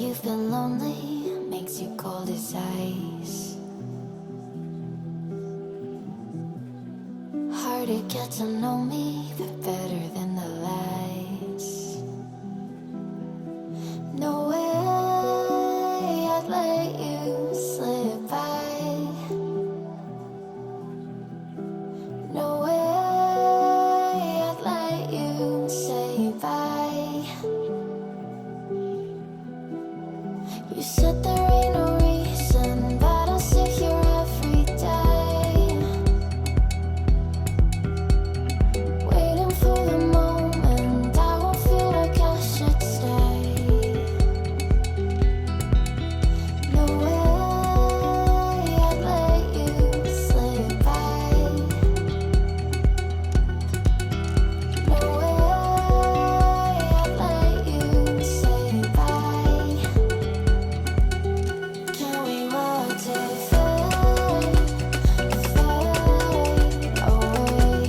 you've been lonely, makes you cold as ice. Hard to get to know me, but better than the lies. No way I'd let you slip by. No way I'd let you say bye. You said there ain't no reason, but I'll sit here every day, waiting for the moment I won't feel like I should stay. No way I'd let you slip by. No way I'd let you say bye. Can we watch it fade, fade away?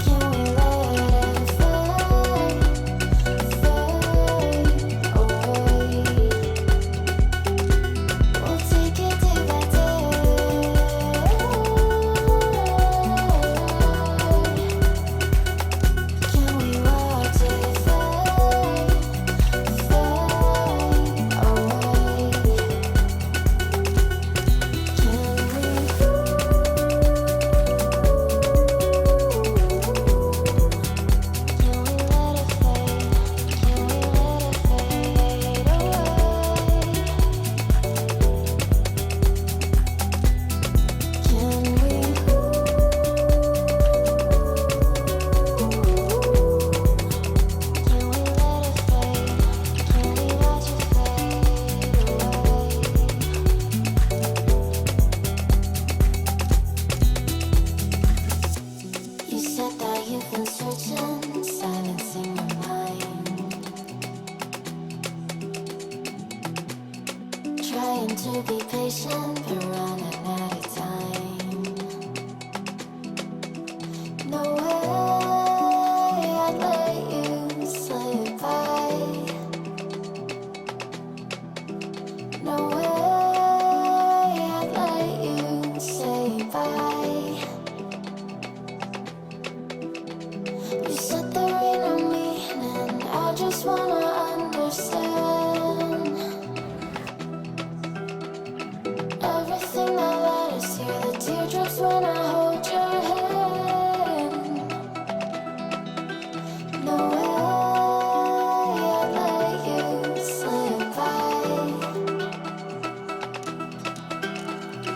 Can we let it fade, fade away? We'll take it day by day. Can we watch it fade, fade away? You said that you've been searching, silencing your mind, trying to be patient, but running out of time. No way I'd let you slip by. No way I'd let you say bye. You said there ain't no meaning, I just wanna understand everything that led us here, the teardrops when I hold your hand. No way I'd let you slip by.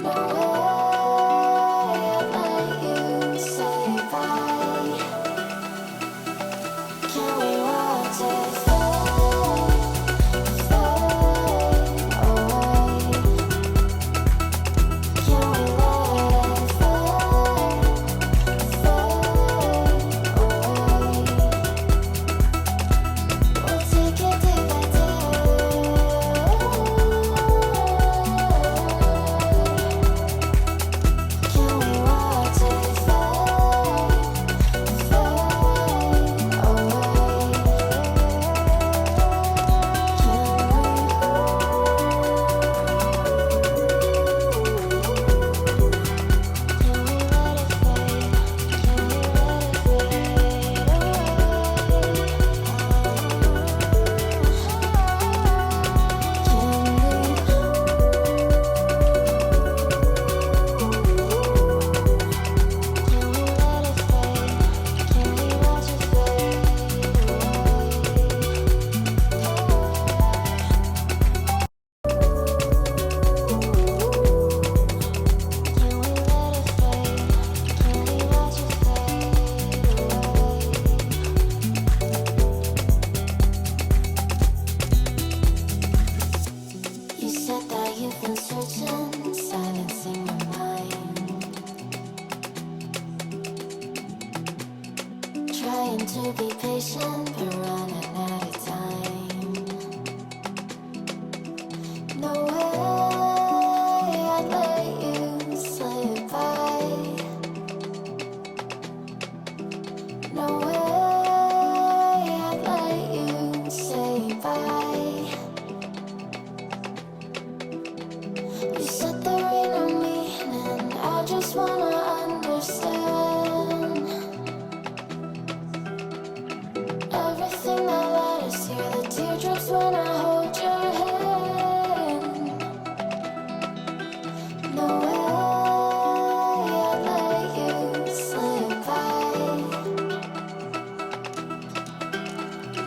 No way I'd let you say bye. Can we watch it fade, fade away? Can we let it fade, fade away?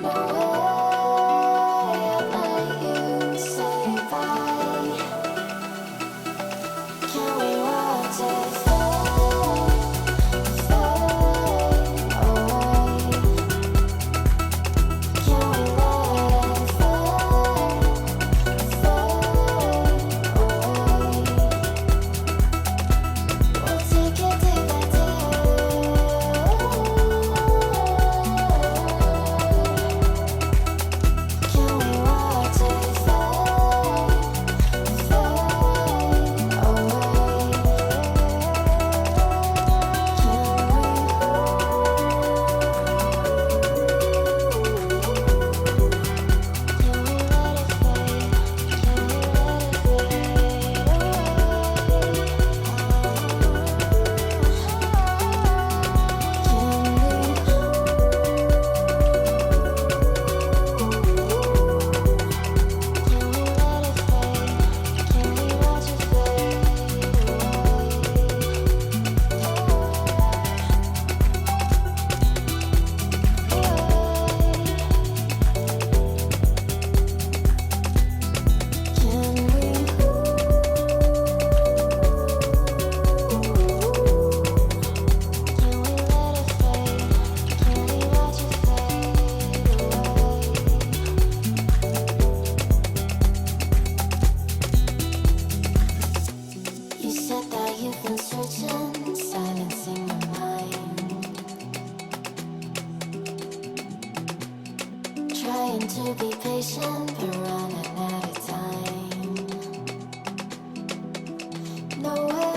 No way I'd let you say bye. Can we watch it fade, fade away? Can we let it fade, fade away? We'll take it day by day. Can we watch it fade, fade away? You said that you've been searching, silencing your mind, trying to be patient but running out of time. No way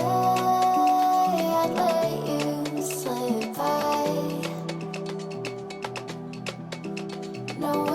I'd let you slip by. No way